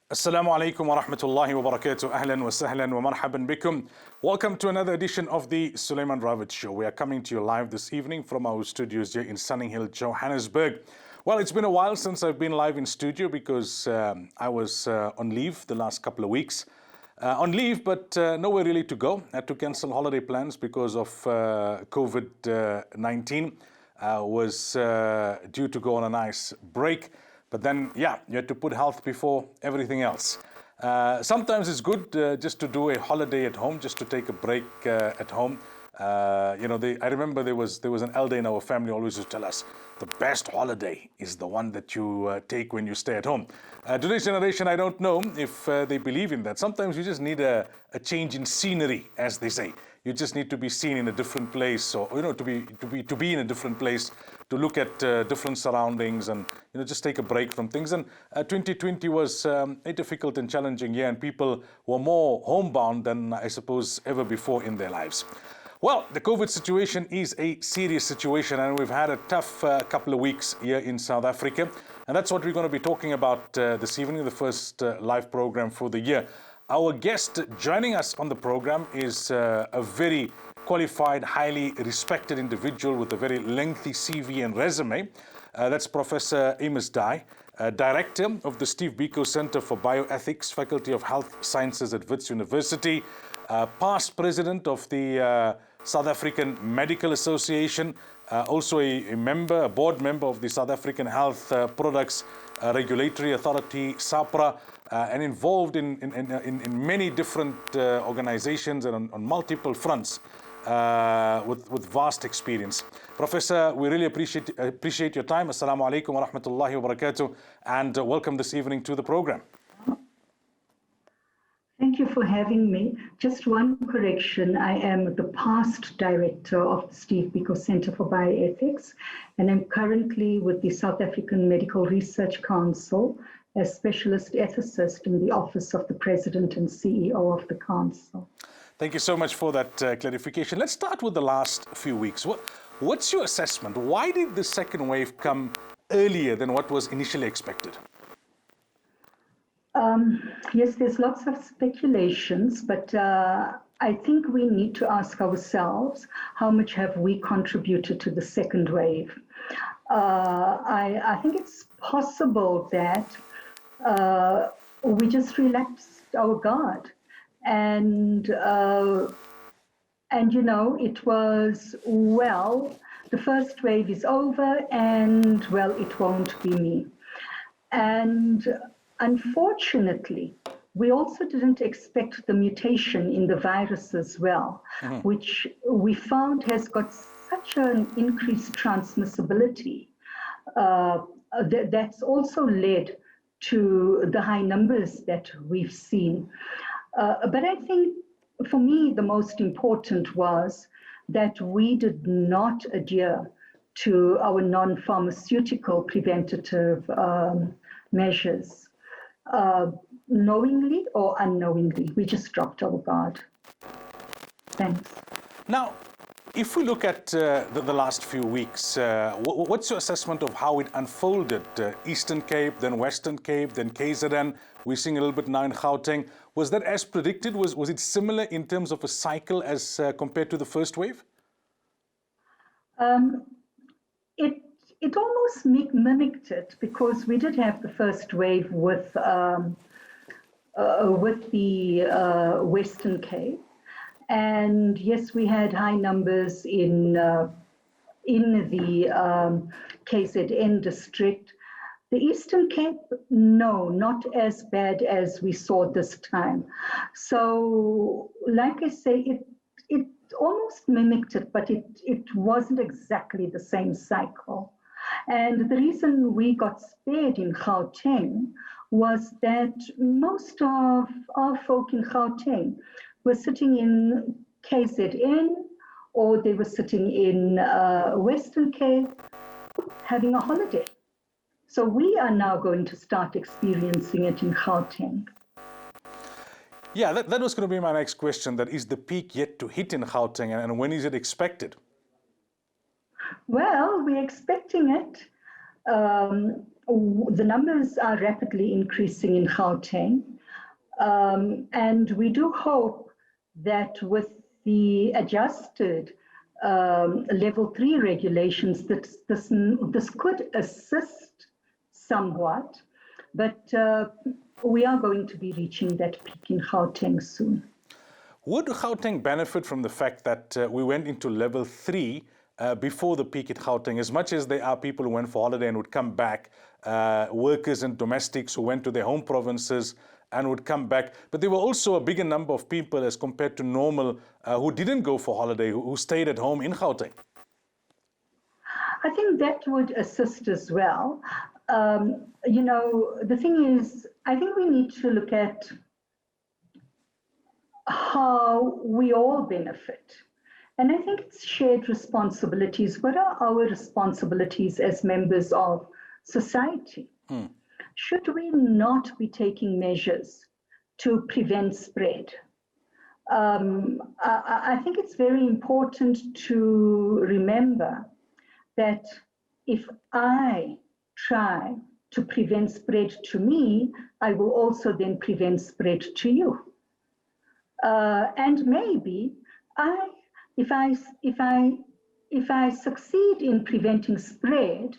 Assalamu alaikum wa rahmatullahi wa barakatuh. Ahlan wa sahlan wa marhaban bikum. Welcome to another edition of the Sulaimaan Ravat Show. We are coming to you live this evening from our studios here in Sunny Hill, Johannesburg. Well, it's been a while since I've been live in studio because I was on leave the last couple of weeks. On leave, but nowhere really to go. I had to cancel holiday plans because of COVID-19. Was due to go on a nice break. But then, yeah, you had to put health before everything else. Sometimes it's good just to do a holiday at home, just to take a break at home. I remember there was an elder in our family always used to tell us, the best holiday is the one that you take when you stay at home. Today's generation, I don't know if they believe in that. Sometimes you just need a change in scenery, as they say. You just need to be seen in a different place, or to be in a different place, to look at different surroundings, and just take a break from things. And 2020 was a difficult and challenging year, and people were more homebound than I suppose ever before in their lives. Well, the COVID situation is a serious situation, and we've had a tough couple of weeks here in South Africa, and that's what we're going to be talking about this evening, the first live program for the year. Our guest joining us on the program is a very qualified, highly respected individual with a very lengthy CV and resume. That's Professor Amos Dai, Director of the Steve Biko Center for Bioethics, Faculty of Health Sciences at Wits University, past President of the South African Medical Association, also a board member of the South African Health Products Regulatory Authority, SAPRA, and involved in many different organizations and on multiple fronts with vast experience. Professor, we really appreciate your time. Assalamu alaikum wa rahmatullahi wa barakatuh, and welcome this evening to the program. Thank you for having me. Just one correction. I am the past director of the Steve Biko Center for Bioethics, and I'm currently with the South African Medical Research Council as specialist ethicist in the Office of the President and CEO of the Council. Thank you so much for that clarification. Let's start with the last few weeks. What's your assessment? Why did the second wave come earlier than what was initially expected? Yes, there's lots of speculations, but I think we need to ask ourselves, how much have we contributed to the second wave? I think it's possible that we just relaxed our guard. And it was, the first wave is over, and, it won't be me. And unfortunately, we also didn't expect the mutation in the virus as well, which we found has got such an increased transmissibility. That's also led to the high numbers that we've seen. But I think for me, the most important was that we did not adhere to our non-pharmaceutical preventative measures. Knowingly or unknowingly, we just dropped our guard. Thanks. Now, if we look at the last few weeks, what's your assessment of how it unfolded? Eastern Cape, then Western Cape, then KZN. We're seeing a little bit now in Gauteng. Was that as predicted? Was it similar in terms of a cycle as compared to the first wave? It almost mimicked it, because we did have the first wave with the Western Cape, and yes, we had high numbers in the KZN district. The Eastern Cape, no, not as bad as we saw this time. So, like I say, it almost mimicked it, but it wasn't exactly the same cycle. And the reason we got spared in Gauteng was that most of our folk in Gauteng were sitting in KZN, or they were sitting in Western Cape having a holiday. So we are now going to start experiencing it in Gauteng. Yeah, that was going to be my next question. That is the peak yet to hit in Gauteng, and when is it expected? Well, we're expecting it the numbers are rapidly increasing in Gauteng. And we do hope that with the adjusted level 3 regulations, that this could assist somewhat, but we are going to be reaching that peak in Gauteng soon. Would Gauteng benefit from the fact that we went into level 3 before the peak at Gauteng? As much as there are people who went for holiday and would come back, workers and domestics who went to their home provinces and would come back, but there were also a bigger number of people as compared to normal who didn't go for holiday, who stayed at home in Gauteng. I think that would assist as well. You know, the thing is, I think we need to look at how we all benefit. And I think it's shared responsibilities. What are our responsibilities as members of society? Should we not be taking measures to prevent spread? I think it's very important to remember that if I try to prevent spread to me, I will also then prevent spread to you. And maybe if I succeed in preventing spread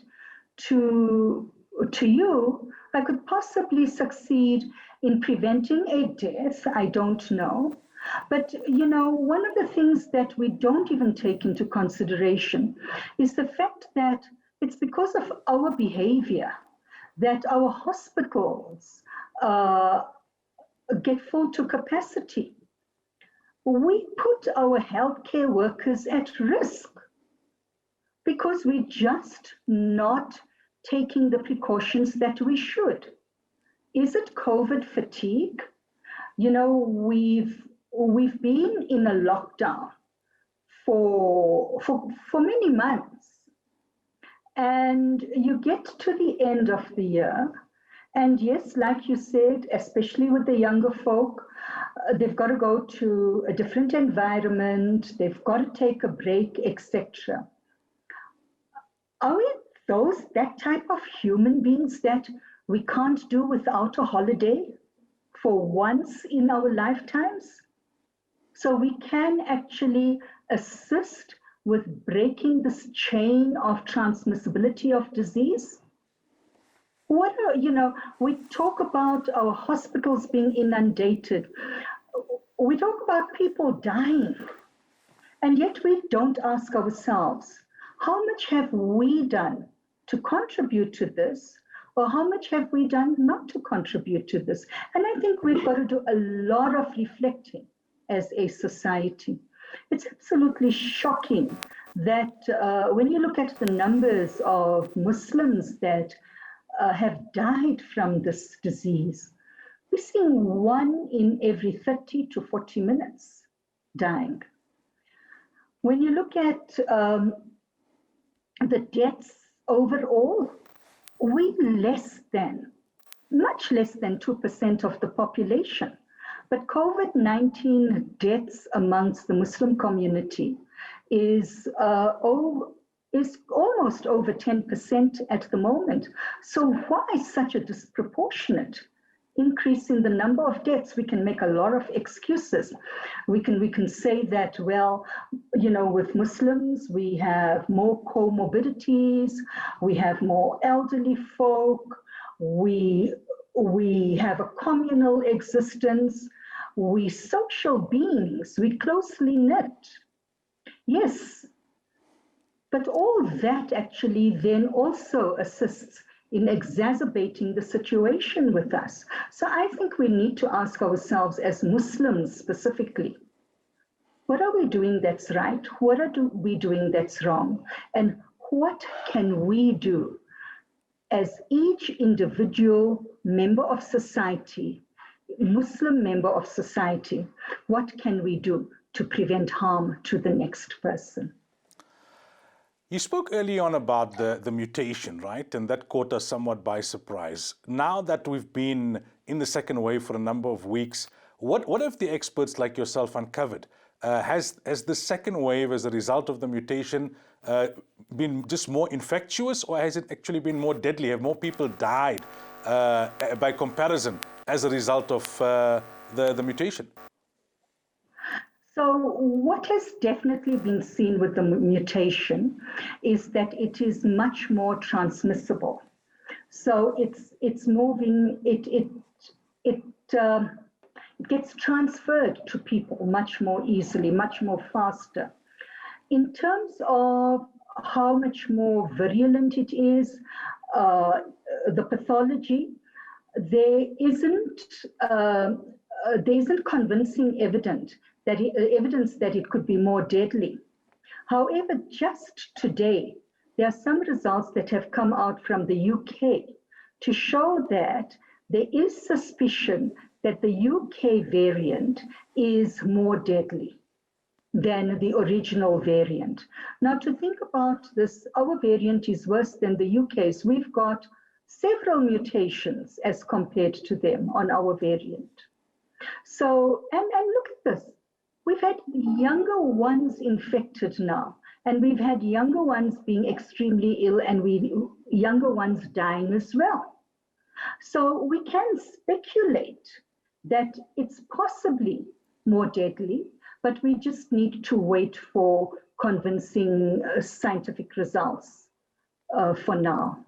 to you, I could possibly succeed in preventing a death. I don't know. But, you know, one of the things that we don't even take into consideration is the fact that it's because of our behavior that our hospitals get full to capacity. We put our healthcare workers at risk because we're just not taking the precautions that we should. Is it COVID fatigue? You know, we've been in a lockdown for many months, and you get to the end of the year, and yes, like you said, especially with the younger folk, they've got to go to a different environment, they've got to take a break, etc. Are we that type of human beings that we can't do without a holiday for once in our lifetimes? So we can actually assist with breaking this chain of transmissibility of disease. What are, you know, we talk about our hospitals being inundated. We talk about people dying, and yet we don't ask ourselves, how much have we done to contribute to this, or how much have we done not to contribute to this? And I think we've got to do a lot of reflecting as a society. It's absolutely shocking that when you look at the numbers of Muslims that have died from this disease, we're seeing 1 in every 30 to 40 minutes dying. When you look at the deaths overall, we much less than 2% of the population. But COVID-19 deaths amongst the Muslim community is almost over 10% at the moment. So why such a disproportionate increase in the number of deaths? We can make a lot of excuses. We can say that, well, you know, with Muslims, we have more comorbidities, we have more elderly folk, we have a communal existence, we social beings, we closely knit. Yes, but all that actually then also assists in exacerbating the situation with us. So I think we need to ask ourselves as Muslims specifically, what are we doing that's right? What are we doing that's wrong? And what can we do as each individual member of society, Muslim member of society? What can we do to prevent harm to the next person? You spoke early on about the mutation, right? And that caught us somewhat by surprise. Now that we've been in the second wave for a number of weeks, what have the experts like yourself uncovered Has the second wave, as a result of the mutation, been just more infectious, or has it actually been more deadly? Have more people died by comparison as a result of the mutation? So what has definitely been seen with the mutation is that it is much more transmissible. So it's moving, it gets transferred to people much more easily, much more faster. In terms of how much more virulent it is, the pathology, there isn't convincing evidence that it could be more deadly. However, just today, there are some results that have come out from the UK to show that there is suspicion that the UK variant is more deadly than the original variant. Now, to think about this, our variant is worse than the UK's. We've got several mutations as compared to them on our variant. So, and look at this. We've had younger ones infected now, and we've had younger ones being extremely ill, and younger ones dying as well. So we can speculate that it's possibly more deadly, but we just need to wait for convincing scientific results for now.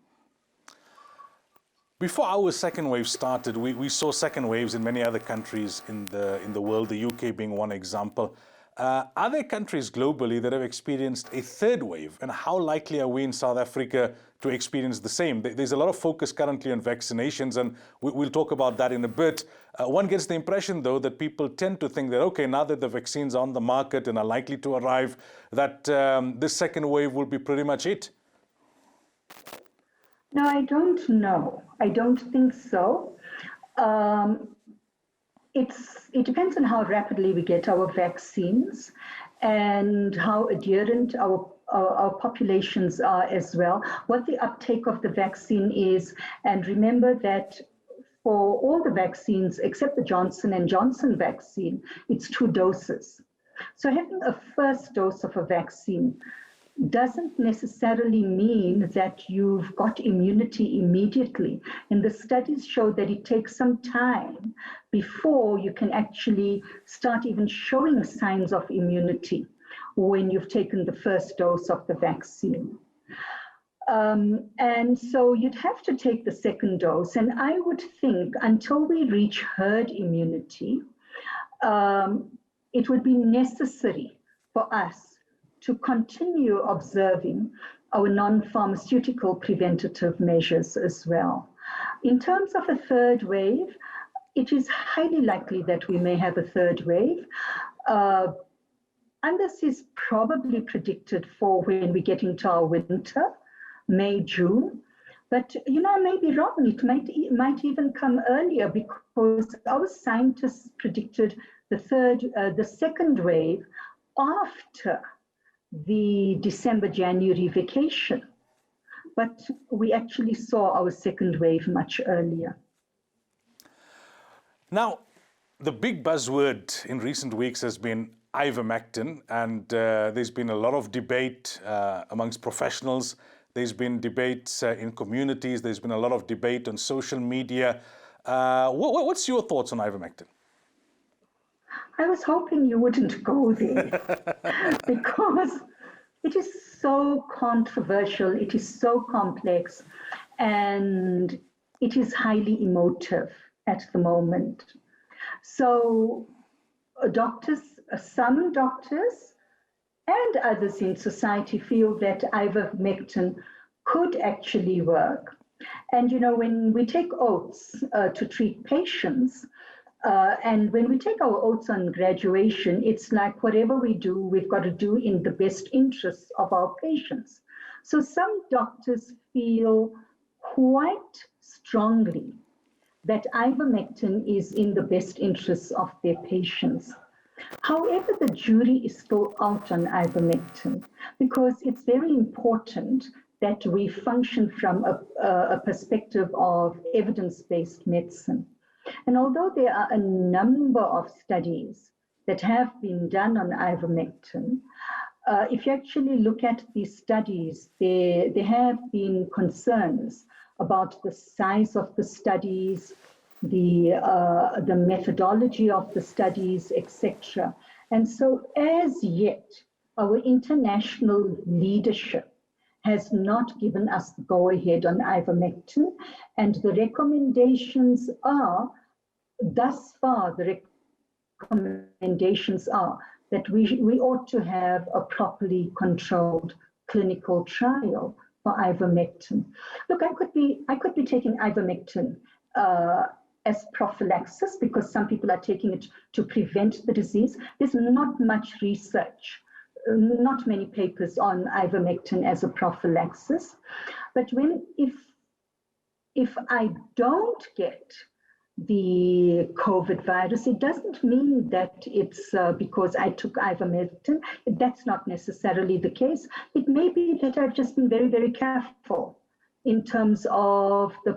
Before our second wave started, we saw second waves in many other countries in the world, the UK being one example. Are there countries globally that have experienced a third wave? And how likely are we in South Africa to experience the same? There's a lot of focus currently on vaccinations, and we'll talk about that in a bit. One gets the impression, though, that people tend to think that, okay, now that the vaccines are on the market and are likely to arrive, that this second wave will be pretty much it. No, I don't know. I don't think so. It depends on how rapidly we get our vaccines and how adherent our populations are as well, what the uptake of the vaccine is. And remember that for all the vaccines, except the Johnson & Johnson vaccine, it's 2 doses. So having a first dose of a vaccine doesn't necessarily mean that you've got immunity immediately. And the studies show that it takes some time before you can actually start even showing signs of immunity when you've taken the first dose of the vaccine. And so you'd have to take the second dose. And I would think until we reach herd immunity, it would be necessary for us to continue observing our non-pharmaceutical preventative measures as well. In terms of a third wave, it is highly likely that we may have a third wave. And this is probably predicted for when we get into our winter, May, June. But, you know, I may be wrong. It might even come earlier, because our scientists predicted the second wave after the December-January vacation. But we actually saw our second wave much earlier. Now, the big buzzword in recent weeks has been Ivermectin, and there's been a lot of debate amongst professionals. There's been debates in communities. There's been a lot of debate on social media. What's your thoughts on Ivermectin? I was hoping you wouldn't go there because it is so controversial, it is so complex, and it is highly emotive at the moment. So some doctors and others in society feel that Ivermectin could actually work. And, you know, when we take oaths to treat patients, and when we take our oaths on graduation, it's like whatever we do, we've got to do in the best interests of our patients. So some doctors feel quite strongly that Ivermectin is in the best interests of their patients. However, the jury is still out on Ivermectin, because it's very important that we function from a perspective of evidence-based medicine. And although there are a number of studies that have been done on ivermectin, if you actually look at these studies, there have been concerns about the size of the studies, the methodology of the studies, etc. And so as yet, our international leadership has not given us the go-ahead on ivermectin, and the recommendations are, thus far, the recommendations are that we ought to have a properly controlled clinical trial for ivermectin. Look, I could be taking ivermectin as prophylaxis because some people are taking it to prevent the disease. There's not much research, not many papers on ivermectin as a prophylaxis. But if I don't get the COVID virus, it doesn't mean that it's because I took ivermectin. That's not necessarily the case. It may be that I've just been very, very careful in terms of the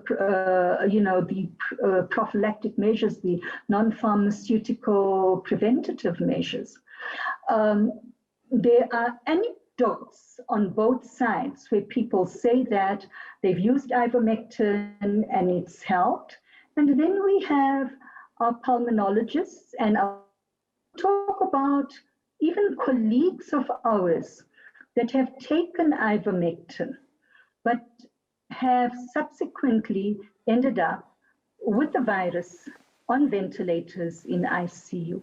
prophylactic measures, the non-pharmaceutical preventative measures. There are anecdotes on both sides where people say that they've used ivermectin and it's helped. And then we have our pulmonologists and I'll talk about even colleagues of ours that have taken ivermectin, but have subsequently ended up with the virus on ventilators in ICU.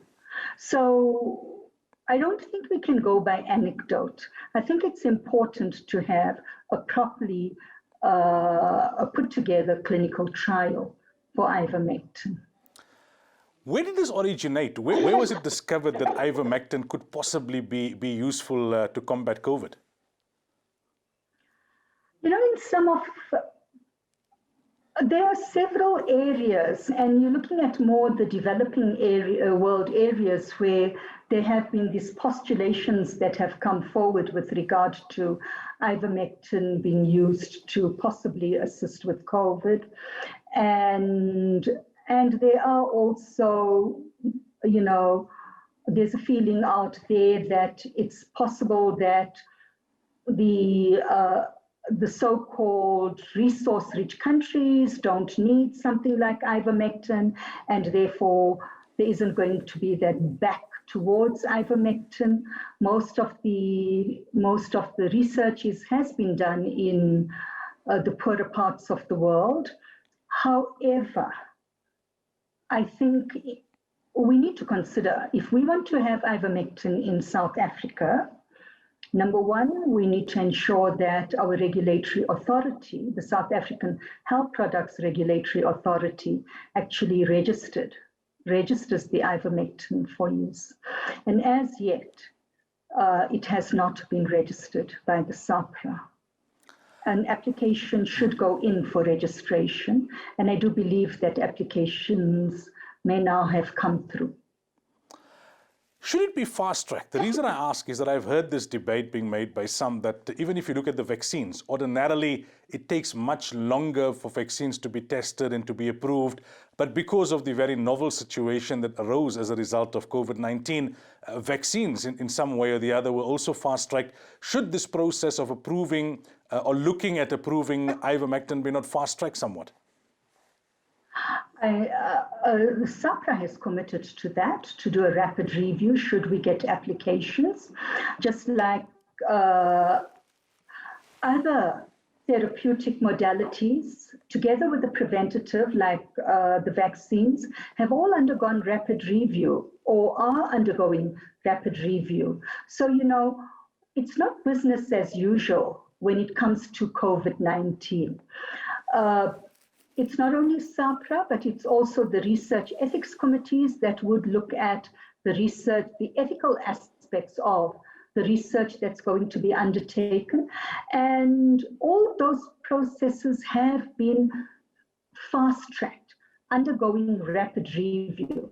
So I don't think we can go by anecdote. I think it's important to have a properly put together clinical trial for ivermectin. Where did this originate? Where was it discovered that ivermectin could possibly be useful to combat COVID? You know, there are several areas, and you're looking at more the developing world areas where there have been these postulations that have come forward with regard to ivermectin being used to possibly assist with COVID. And there are also, you know, there's a feeling out there that it's possible that the so-called resource-rich countries don't need something like ivermectin, and therefore there isn't going to be that back towards ivermectin. Most of the research has been done in the poorer parts of the world. However, I think we need to consider, if we want to have ivermectin in South Africa, number one, we need to ensure that our regulatory authority, the South African Health Products Regulatory Authority, actually registers the ivermectin for use. And as yet, it has not been registered by the SAHPRA. An application should go in for registration, and I do believe that applications may now have come through. Should it be fast-tracked? The reason I ask is that I've heard this debate being made by some that even if you look at the vaccines, ordinarily it takes much longer for vaccines to be tested and to be approved. But because of the very novel situation that arose as a result of COVID-19, vaccines in some way or the other were also fast-tracked. Should this process of approving or looking at approving ivermectin be not fast-tracked somewhat? SAHPRA has committed to that, to do a rapid review should we get applications, just like other therapeutic modalities, together with the preventative, like the vaccines, have all undergone rapid review or are undergoing rapid review. So, you know, it's not business as usual when it comes to COVID-19. It's not only SAHPRA, but it's also the research ethics committees that would look at the research, the ethical aspects of the research that's going to be undertaken. And all of those processes have been fast-tracked, undergoing rapid review.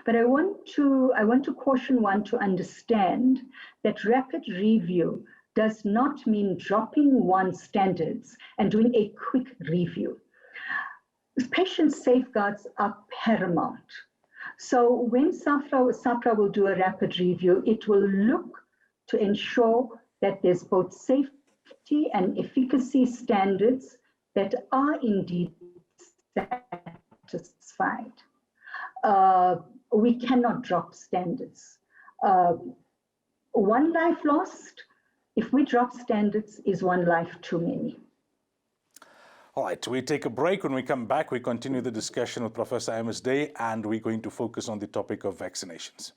But I want to caution one to understand that rapid review does not mean dropping one's standards and doing a quick review. Patient safeguards are paramount. So when SAHPRA will do a rapid review, it will look to ensure that there's both safety and efficacy standards that are indeed satisfied. We cannot drop standards. One life lost, if we drop standards, is one life too many. All right, we take a break. When we come back, we continue the discussion with Professor Amos Day, and we're going to focus on the topic of vaccinations.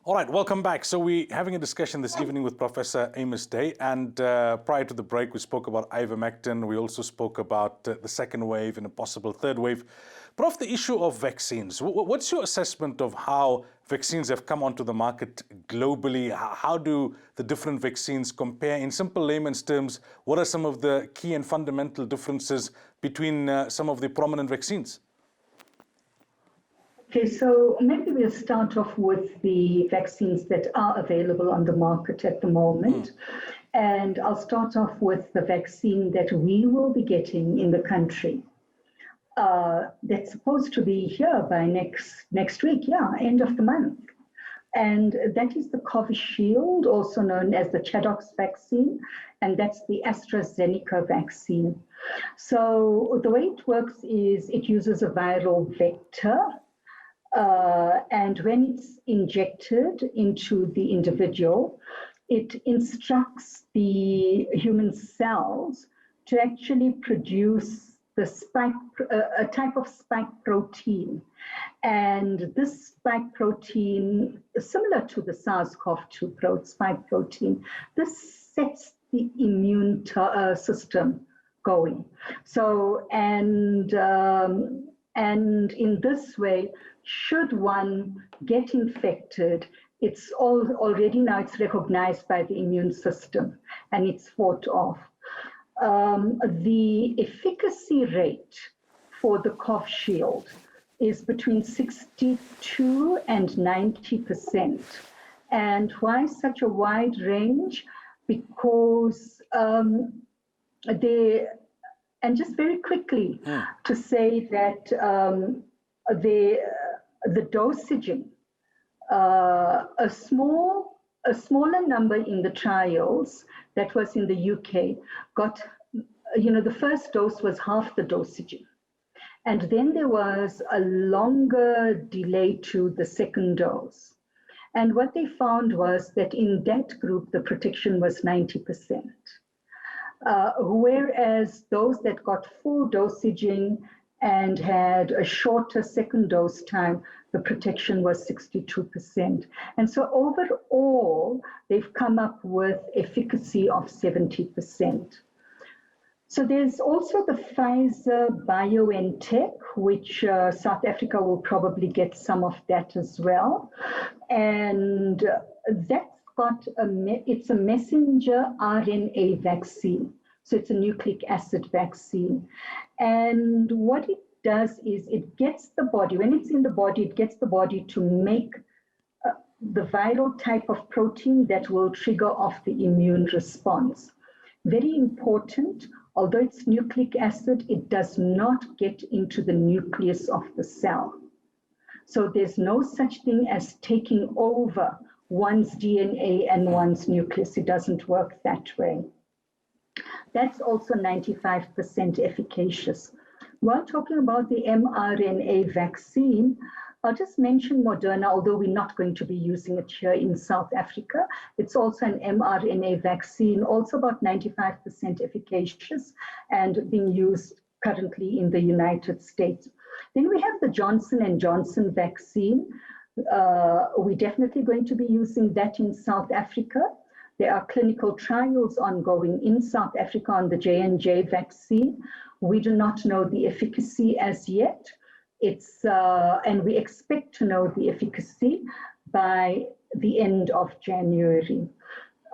All right, welcome back. So we're having a discussion this evening with Professor Amos Day, and prior to the break, we spoke about ivermectin. We also spoke about the second wave and a possible third wave. Prof, the issue of vaccines, what's your assessment of how vaccines have come onto the market globally? How do the different vaccines compare? In simple layman's terms, what are some of the key and fundamental differences between some of the prominent vaccines? Okay, so maybe we'll start off with the vaccines that are available on the market at the moment. And I'll start off with the vaccine that we will be getting in the country. That's supposed to be here by next week, end of the month. And that is the Covishield, also known as the Chadox vaccine, and that's the AstraZeneca vaccine. So the way it works is it uses a viral vector. And when it's injected into the individual, it instructs the human cells to actually produce the a type of spike protein. And this spike protein, similar to the SARS-CoV-2 spike protein, this sets the immune system going. So, and in this way, should one get infected, it's already now it's recognized by the immune system and it's fought off. The efficacy rate for the Covishield is between 62 and 90%. And why such a wide range? Because and just very quickly to say that the dosaging, a smaller number in the trials that was in the UK got, the first dose was half the dosaging. And then there was a longer delay to the second dose. And what they found was that in that group, the protection was 90%. Whereas those that got full dosaging and had a shorter second dose time, the protection was 62%. And so overall, they've come up with efficacy of 70%. So there's also the Pfizer-BioNTech, which South Africa will probably get some of that as well. And that's got it's a messenger RNA vaccine. So it's a nucleic acid vaccine. And what it does is it gets the body, when it's in the body, it gets the body to make the viral type of protein that will trigger off the immune response. Very important, although it's nucleic acid, it does not get into the nucleus of the cell. So there's no such thing as taking over one's DNA and one's nucleus. It doesn't work that way. That's also 95% efficacious. While talking about the mRNA vaccine, I'll just mention Moderna, although we're not going to be using it here in South Africa. It's also an mRNA vaccine, also about 95% efficacious and being used currently in the United States. Then we have the Johnson & Johnson vaccine. We're definitely going to be using that in South Africa. There are clinical trials ongoing in South Africa on the J&J vaccine. We do not know the efficacy as yet. And we expect to know the efficacy by the end of January.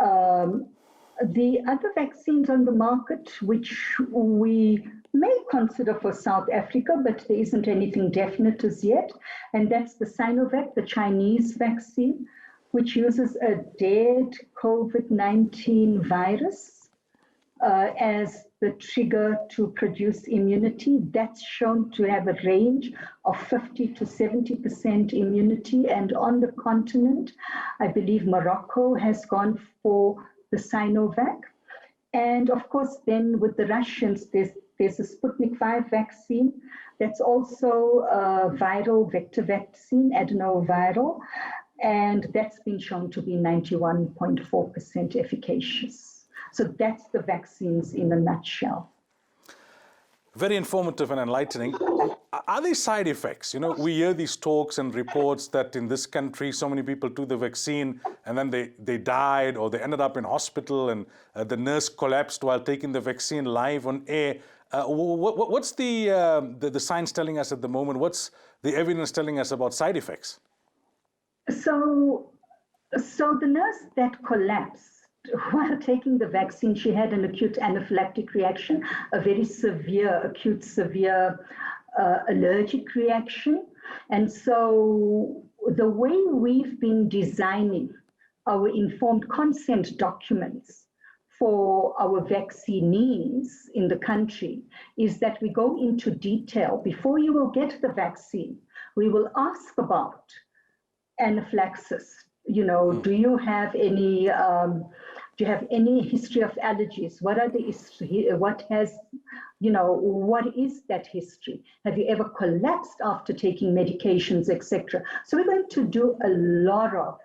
The other vaccines on the market, which we may consider for South Africa, but there isn't anything definite as yet. And that's the Sinovac, the Chinese vaccine, which uses a dead COVID-19 virus as the trigger to produce immunity. That's shown to have a range of 50 to 70% immunity. And on the continent, I believe Morocco has gone for the Sinovac. And of course, then with the Russians, there's a Sputnik 5 vaccine that's also a viral vector vaccine, adenoviral, and that's been shown to be 91.4% efficacious. So that's the vaccines in a nutshell. Very informative and enlightening. Are there side effects? You know, we hear these talks and reports that in this country, so many people took the vaccine and then they died or they ended up in hospital and the nurse collapsed while taking the vaccine live on air. What's the science telling us at the moment? What's the evidence telling us about side effects? So the nurse that collapsed while taking the vaccine, she had an acute anaphylactic reaction, a very severe, acute, severe allergic reaction. And so the way we've been designing our informed consent documents for our vaccinees in the country is that we go into detail. Before you will get the vaccine, we will ask about anaphylaxis. You know, do you have any history of allergies? What are the history? What is that history? Have you ever collapsed after taking medications, etc.? So we're going to do a lot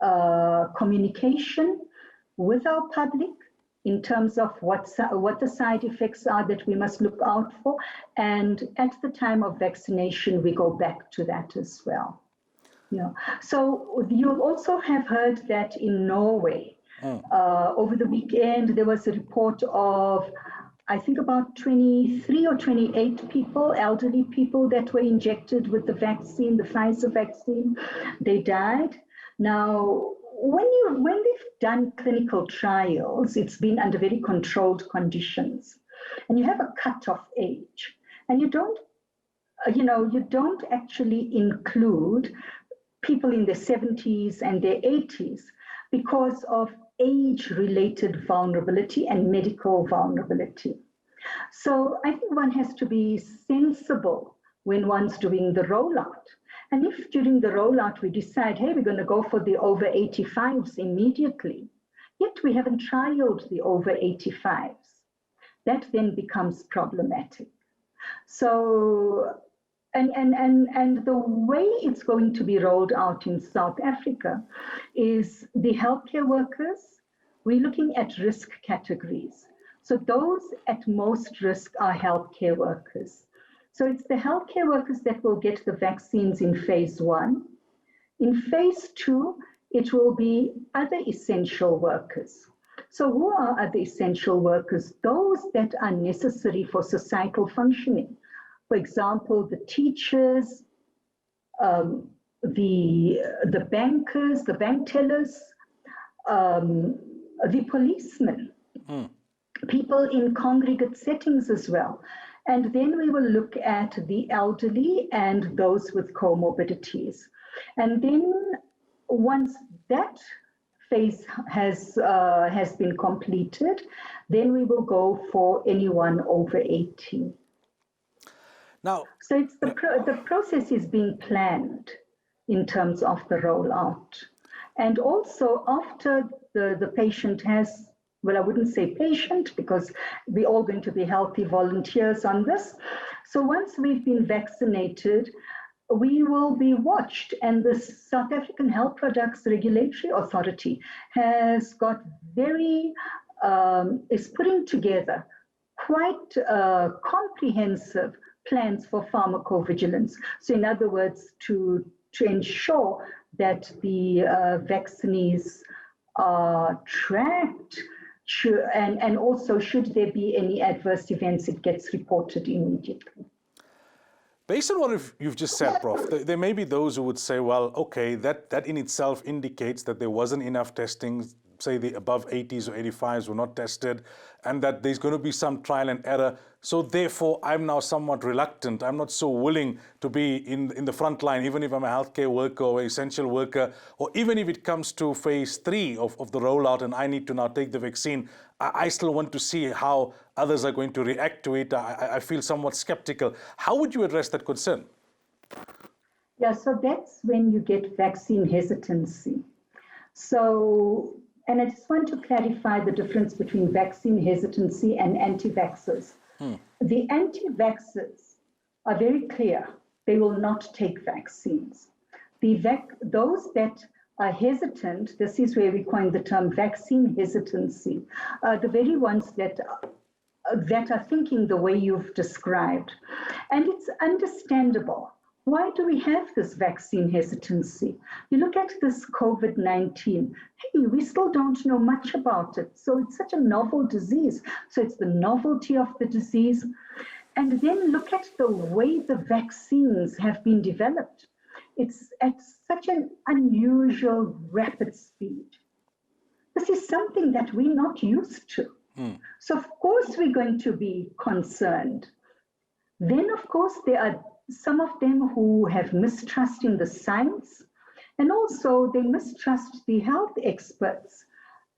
of communication with our public in terms of what the side effects are that we must look out for. And at the time of vaccination, we go back to that as well. Yeah. So you'll also have heard that in Norway, over the weekend, there was a report of, I think about 23 or 28 people, elderly people that were injected with the vaccine, the Pfizer vaccine. They died. Now, when they've done clinical trials, it's been under very controlled conditions, and you have a cutoff age, and you don't actually include people in their 70s and their 80s because of age-related vulnerability and medical vulnerability. So I think one has to be sensible when one's doing the rollout. And if during the rollout we decide, hey, we're going to go for the over 85s immediately, yet we haven't trialed the over 85s, that then becomes problematic. So And the way it's going to be rolled out in South Africa is the healthcare workers, we're looking at risk categories. So those at most risk are healthcare workers. So it's the healthcare workers that will get the vaccines in phase 1. In phase 2, it will be other essential workers. So who are other essential workers? Those that are necessary for societal functioning. For example, the teachers, the bankers, the bank tellers, the policemen, people in congregate settings as well. And then we will look at the elderly and those with comorbidities. And then once that phase has been completed, then we will go for anyone over 18. Now, so it's the process is being planned in terms of the rollout. And also after the patient has, well, I wouldn't say patient because we're all going to be healthy volunteers on this. So once we've been vaccinated, we will be watched, and the South African Health Products Regulatory Authority has got is putting together quite comprehensive plans for pharmacovigilance. So in other words, to ensure that the vaccinees are tracked, and also should there be any adverse events, it gets reported immediately. Based on what you've just said, Prof, there may be those who would say, well, okay, that in itself indicates that there wasn't enough testing, say the above 80s or 85s were not tested, and that there's going to be some trial and error. So therefore, I'm now somewhat reluctant. I'm not so willing to be in the front line, even if I'm a healthcare worker or essential worker, or even if it comes to phase 3 of the rollout and I need to now take the vaccine. I still want to see how others are going to react to it. I feel somewhat skeptical. How would you address that concern? Yeah, so that's when you get vaccine hesitancy. So, and I just want to clarify the difference between vaccine hesitancy and anti-vaxxers. The anti-vaxxers are very clear. They will not take vaccines. Those that are hesitant, this is where we coin the term vaccine hesitancy, are the very ones that are thinking the way you've described. And it's understandable. Why do we have this vaccine hesitancy? You look at this COVID-19, hey, we still don't know much about it. So it's such a novel disease. So it's the novelty of the disease. And then look at the way the vaccines have been developed. It's at such an unusual, rapid speed. This is something that we're not used to. So of course we're going to be concerned. Then of course there are some of them who have mistrust in the science, and also they mistrust the health experts.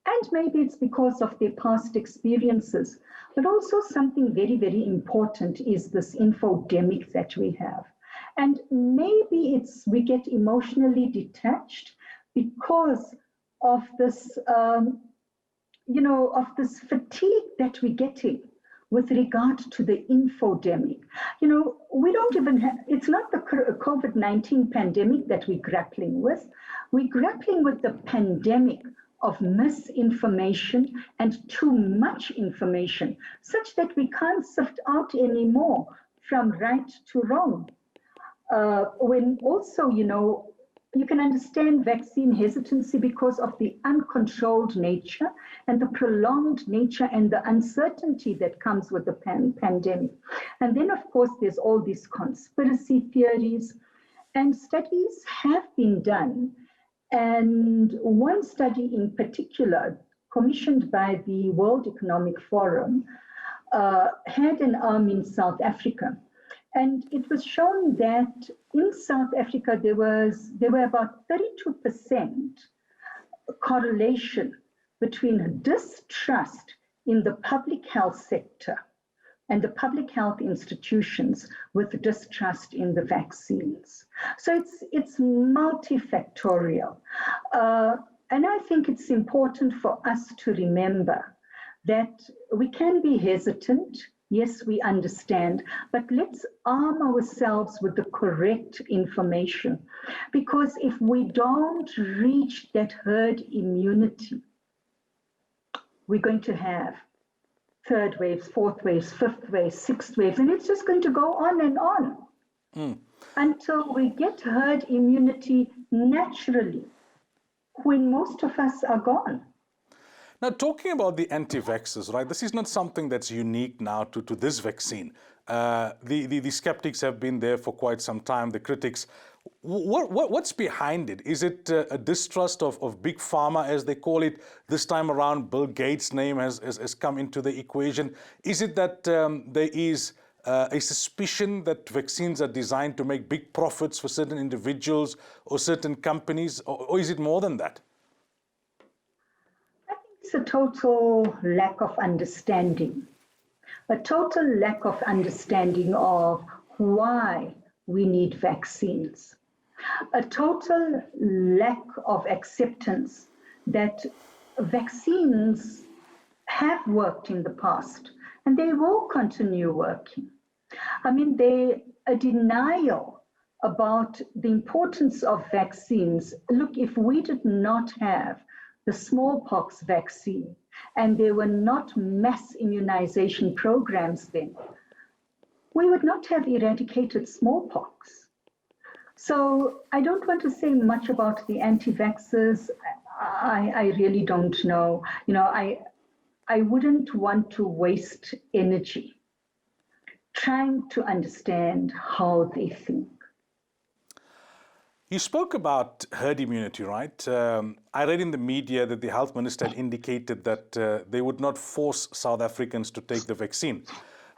And maybe it's because of their past experiences. But also something very, very important is this infodemic that we have. And maybe we get emotionally detached because of this, of this fatigue that we're getting with regard to the infodemic. We don't even have, it's not the COVID-19 pandemic that we're grappling with. We're grappling with the pandemic of misinformation and too much information, such that we can't sift out anymore from right to wrong. When also, you can understand vaccine hesitancy because of the uncontrolled nature and the prolonged nature and the uncertainty that comes with the pandemic. And then, of course, there's all these conspiracy theories, and studies have been done. And one study in particular, commissioned by the World Economic Forum, had an arm in South Africa. And it was shown that in South Africa, there were about 32% correlation between distrust in the public health sector and the public health institutions with distrust in the vaccines. So it's multifactorial. And I think it's important for us to remember that we can be hesitant. Yes, we understand, but let's arm ourselves with the correct information, because if we don't reach that herd immunity, we're going to have third waves, fourth waves, fifth waves, sixth waves, and it's just going to go on and on until we get herd immunity naturally, when most of us are gone. Now, talking about the anti-vaxxers, right, this is not something that's unique now to this vaccine. The skeptics have been there for quite some time, the critics. What's behind it? Is it a distrust of big pharma, as they call it? This time around, Bill Gates' name has come into the equation. Is it that there is a suspicion that vaccines are designed to make big profits for certain individuals or certain companies, or is it more than that? It's a total lack of understanding, a total lack of understanding of why we need vaccines, a total lack of acceptance that vaccines have worked in the past and they will continue working. I mean, a denial about the importance of vaccines. Look, if we did not have the smallpox vaccine, and there were not mass immunization programs then, we would not have eradicated smallpox. So I don't want to say much about the anti-vaxxers. I really don't know. I wouldn't want to waste energy trying to understand how they think. You spoke about herd immunity, right? I read in the media that the health minister had indicated that they would not force South Africans to take the vaccine.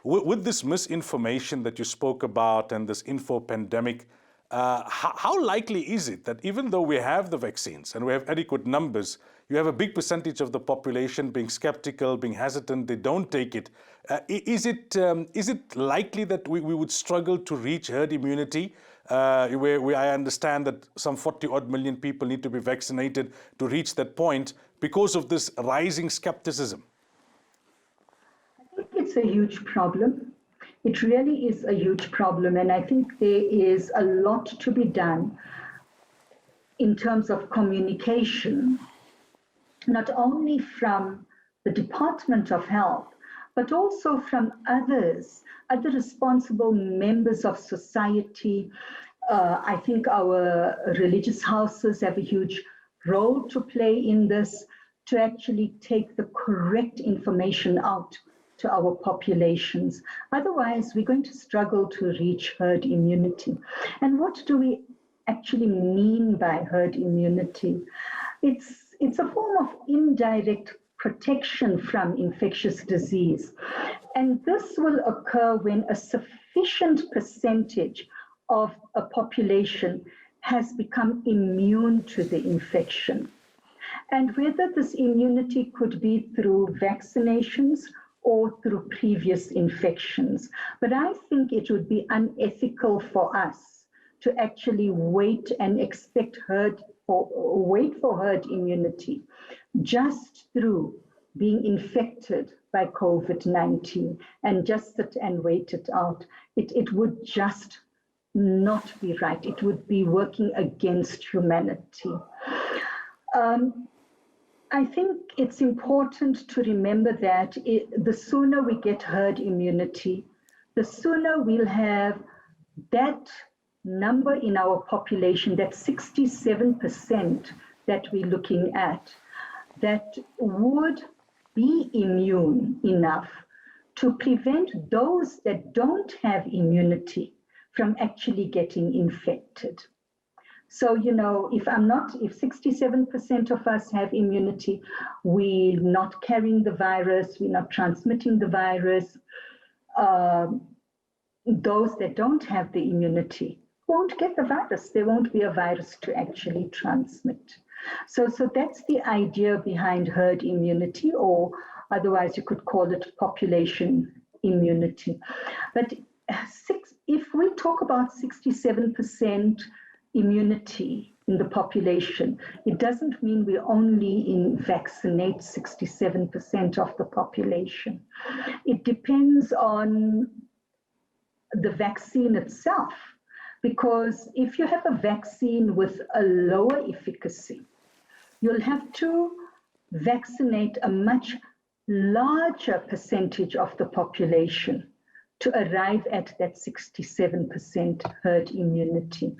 With this misinformation that you spoke about and this info pandemic, how likely is it that even though we have the vaccines and we have adequate numbers, you have a big percentage of the population being skeptical, being hesitant, they don't take it. Is it likely that we would struggle to reach herd immunity, where I understand that some 40-odd million people need to be vaccinated to reach that point because of this rising skepticism? I think it's a huge problem. It really is a huge problem, and I think there is a lot to be done in terms of communication, not only from the Department of Health, but also from other responsible members of society. I think our religious houses have a huge role to play in this, to actually take the correct information out to our populations. Otherwise, we're going to struggle to reach herd immunity. And what do we actually mean by herd immunity? It's a form of indirect protection from infectious disease. And this will occur when a sufficient percentage of a population has become immune to the infection. And whether this immunity could be through vaccinations or through previous infections. But I think it would be unethical for us to actually wait and wait for herd immunity just through being infected by COVID-19 and just sit and wait it out. It would just not be right. It would be working against humanity. I think it's important to remember that the sooner we get herd immunity, the sooner we'll have that number in our population, that 67% that we're looking at, that would be immune enough to prevent those that don't have immunity from actually getting infected. So, if 67% of us have immunity, we're not carrying the virus, we're not transmitting the virus, those that don't have the immunity won't get the virus. There won't be a virus to actually transmit. So that's the idea behind herd immunity, or otherwise you could call it population immunity. But if we talk about 67% immunity in the population, it doesn't mean we only vaccinate 67% of the population. It depends on the vaccine itself, because if you have a vaccine with a lower efficacy, you'll have to vaccinate a much larger percentage of the population to arrive at that 67% herd immunity.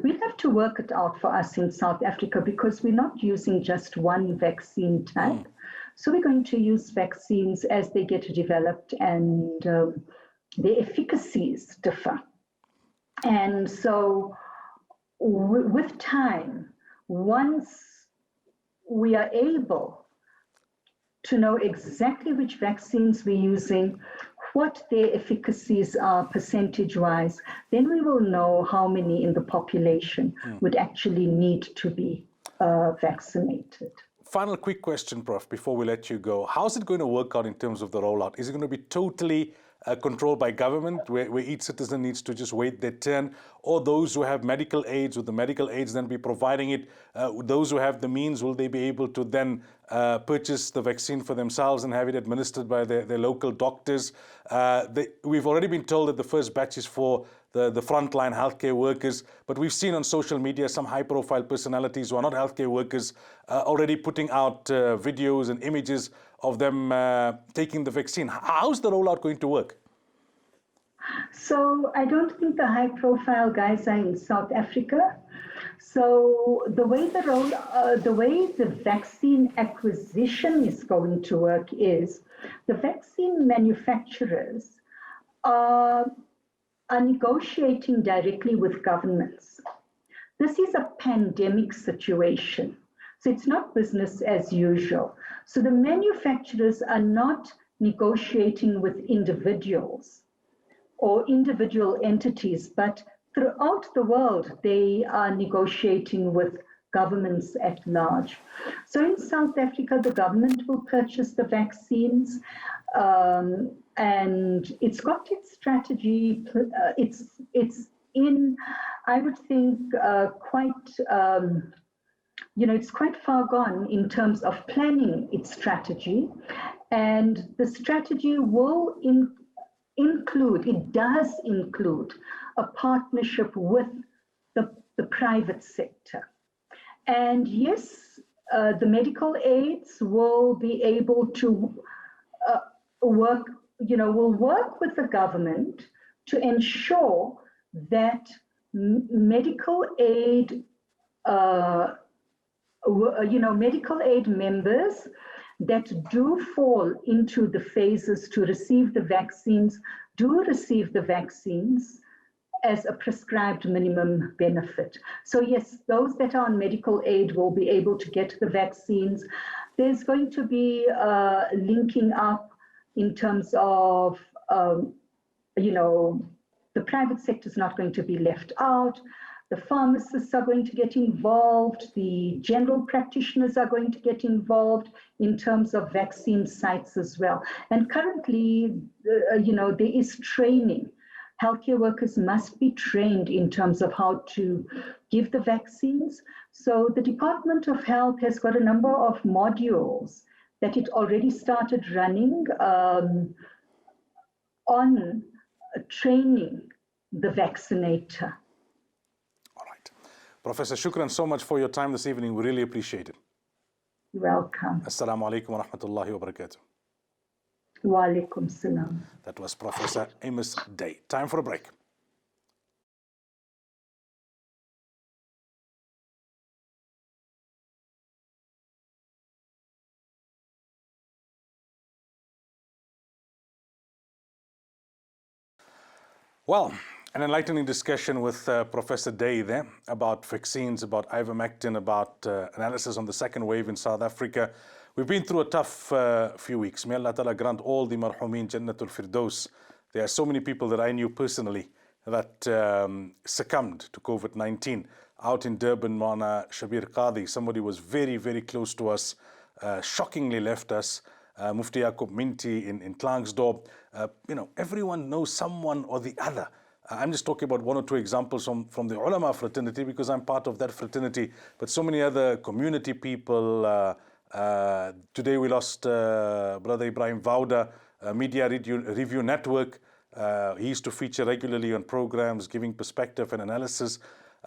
We'll have to work it out for us in South Africa, because we're not using just one vaccine type. So we're going to use vaccines as they get developed, and their efficacies differ. And so with time, once we are able to know exactly which vaccines we're using, what their efficacies are percentage-wise, then we will know how many in the population would actually need to be vaccinated. Final quick question, Prof, before we let you go. How's it going to work out in terms of the rollout? Is it going to be totally controlled by government, where each citizen needs to just wait their turn, or those who have medical aids, would the medical aids then be providing it? Those who have the means, will they be able to then purchase the vaccine for themselves and have it administered by their local doctors? We've already been told that the first batch is for the frontline healthcare workers, but we've seen on social media some high-profile personalities who are not healthcare workers already putting out videos and images of them taking the vaccine. How's the rollout going to work? So I don't think the high-profile guys are in South Africa. So the way the vaccine acquisition is going to work is the vaccine manufacturers are negotiating directly with governments. this is a pandemic situation. So it's not business as usual. So the manufacturers are not negotiating with individuals or individual entities, but throughout the world, they are negotiating with governments at large. So in South Africa, the government will purchase the vaccines, and it's got its strategy. It's in, I would think, it's quite far gone in terms of planning its strategy, and the strategy will it does include a partnership with the private sector. And yes, the medical aids will be able to will work with the government to ensure that medical aid medical aid members that do fall into the phases to receive the vaccines do receive the vaccines as a prescribed minimum benefit. So yes, those that are on medical aid will be able to get the vaccines. There's going to be linking up in terms of, the private sector is not going to be left out. The pharmacists are going to get involved. The general practitioners are going to get involved in terms of vaccine sites as well. And currently, there is training. Healthcare workers must be trained in terms of how to give the vaccines. So the Department of Health has got a number of modules that it already started running on training the vaccinator. Professor, shukran so much for your time this evening. We really appreciate it. You're welcome. Assalamu alaikum wa rahmatullahi wa barakatuh. Wa alaikum salam. That was Professor Amos Day. Time for a break. Well, an enlightening discussion with Professor Day there about vaccines, about Ivermectin, about analysis on the second wave in South Africa. We've been through a tough few weeks. May Allah Ta'ala grant all the marhumin Jannatul Firdaus. There are so many people that I knew personally that succumbed to COVID-19. Out in Durban, Moulana Shabir Qadi, somebody was very, very close to us, shockingly left us. Mufti Yaqub Minty in Klangsdorp. Everyone knows someone or the other. I'm just talking about one or two examples from the ulama fraternity because I'm part of that fraternity, but so many other community people. Today we lost Brother Ibrahim Vauda, Media Review Network. He used to feature regularly on programs giving perspective and analysis.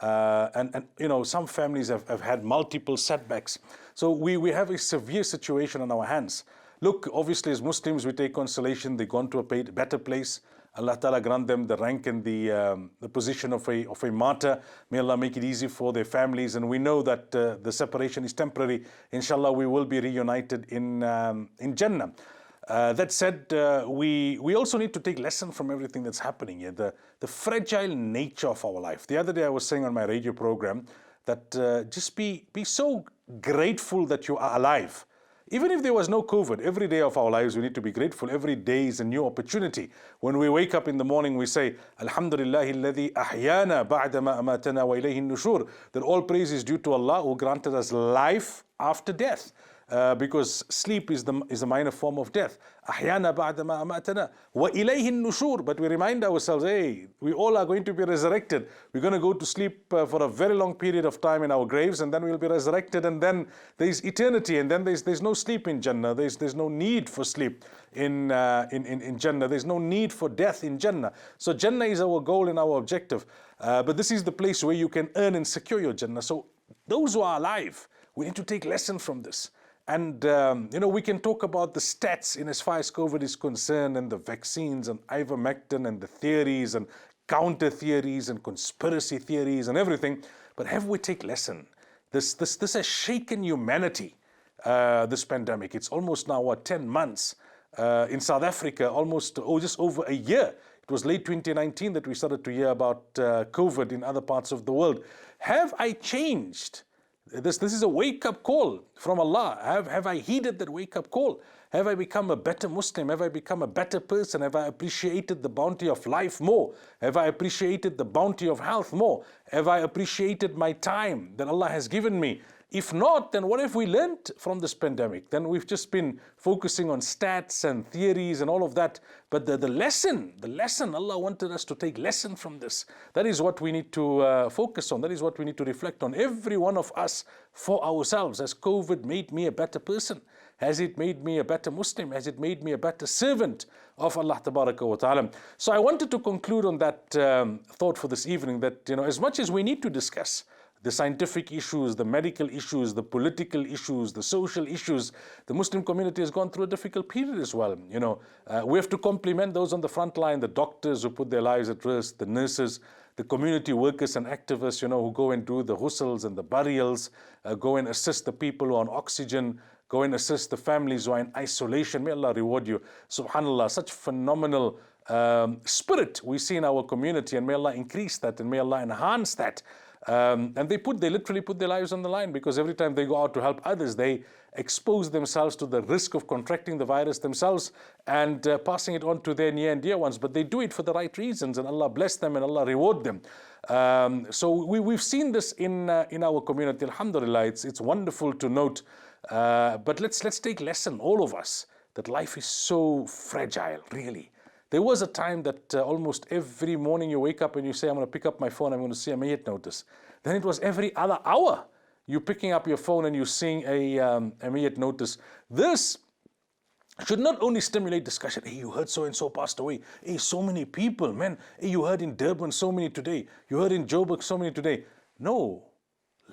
And some families have had multiple setbacks. So we have a severe situation on our hands. Look, obviously as Muslims we take consolation. They've gone to a better place. Allah Ta'ala grant them the rank and the position of a martyr. May Allah make it easy for their families. And we know that the separation is temporary. Inshallah, we will be reunited in Jannah. That said, we also need to take lesson from everything that's happening here. The fragile nature of our life. The other day I was saying on my radio program that just be so grateful that you are alive. Even if there was no COVID, every day of our lives we need to be grateful. Every day is a new opportunity. When we wake up in the morning, we say, Alhamdulillahi alladhi ahyana ba'da ma amatana wa ilayhi nushur. That all praise is due to Allah who granted us life after death. Because sleep is a minor form of death. Ahyana ba'da ma amatana wa ilayhi nushur. But we remind ourselves, hey, we all are going to be resurrected. We're going to go to sleep for a very long period of time in our graves, and then we'll be resurrected, and then there's eternity, and then there's no sleep in Jannah. There's no need for sleep in Jannah. There's no need for death in Jannah. So Jannah is our goal and our objective. But this is the place where you can earn and secure your Jannah. So those who are alive, we need to take lesson from this. And, we can talk about the stats in as far as COVID is concerned, and the vaccines and ivermectin and the theories and counter theories and conspiracy theories and everything. But have we take lesson? This has shaken humanity, this pandemic. It's almost now, 10 months. In South Africa, just over a year. It was late 2019 that we started to hear about COVID in other parts of the world. Have I changed? This is a wake-up call from Allah. Have I heeded that wake-up call? Have I become a better Muslim? Have I become a better person? Have I appreciated the bounty of life more? Have I appreciated the bounty of health more? Have I appreciated my time that Allah has given me? If not, then what have we learned from this pandemic? Then we've just been focusing on stats and theories and all of that. But the lesson, Allah wanted us to take lesson from this. That is what we need to focus on. That is what we need to reflect on. Every one of us for ourselves. Has COVID made me a better person? Has it made me a better Muslim? Has it made me a better servant of Allah Tabaraka wa Ta'ala? So I wanted to conclude on that thought for this evening, that as much as we need to discuss the scientific issues, the medical issues, the political issues, the social issues, the Muslim community has gone through a difficult period as well. We have to compliment those on the front line, the doctors who put their lives at risk, the nurses, the community workers and activists, who go and do the ghusls and the burials, go and assist the people who are on oxygen, go and assist the families who are in isolation. May Allah reward you. Subhanallah, such phenomenal spirit we see in our community, and may Allah increase that and may Allah enhance that. And they literally put their lives on the line, because every time they go out to help others, they expose themselves to the risk of contracting the virus themselves and passing it on to their near and dear ones. But they do it for the right reasons, and Allah bless them and Allah reward them. So we've seen this in our community. Alhamdulillah, it's wonderful to note. But let's take lesson, all of us, that life is so fragile, really. There was a time that almost every morning you wake up and you say, I'm going to pick up my phone, I'm going to see a mayyat notice. Then it was every other hour you picking up your phone and you seeing a mayyat notice. This should not only stimulate discussion. Hey, you heard so-and-so passed away. Hey, so many people, man. Hey, you heard in Durban so many today. You heard in Joburg so many today. No,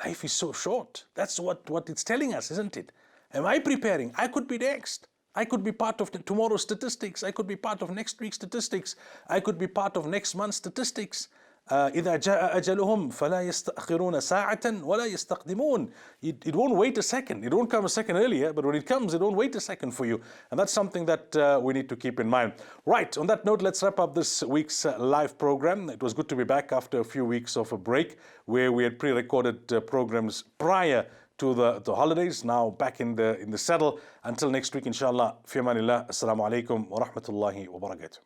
life is so short. That's what it's telling us, isn't it? Am I preparing? I could be next. I could be part of tomorrow's statistics. I could be part of next week's statistics. I could be part of next month's statistics. إذا جاء أجلهم فلا يستأخرون ساعة ولا يستقدمون. It won't wait a second. It won't come a second earlier, but when it comes, it won't wait a second for you. And that's something that we need to keep in mind. Right, on that note, let's wrap up this week's live program. It was good to be back after a few weeks of a break where we had pre-recorded programs prior to the holidays. Now back in the saddle. Until next week, inshallah. Fi amanillah. Assalamu alaikum wa rahmatullahi wa barakatuh.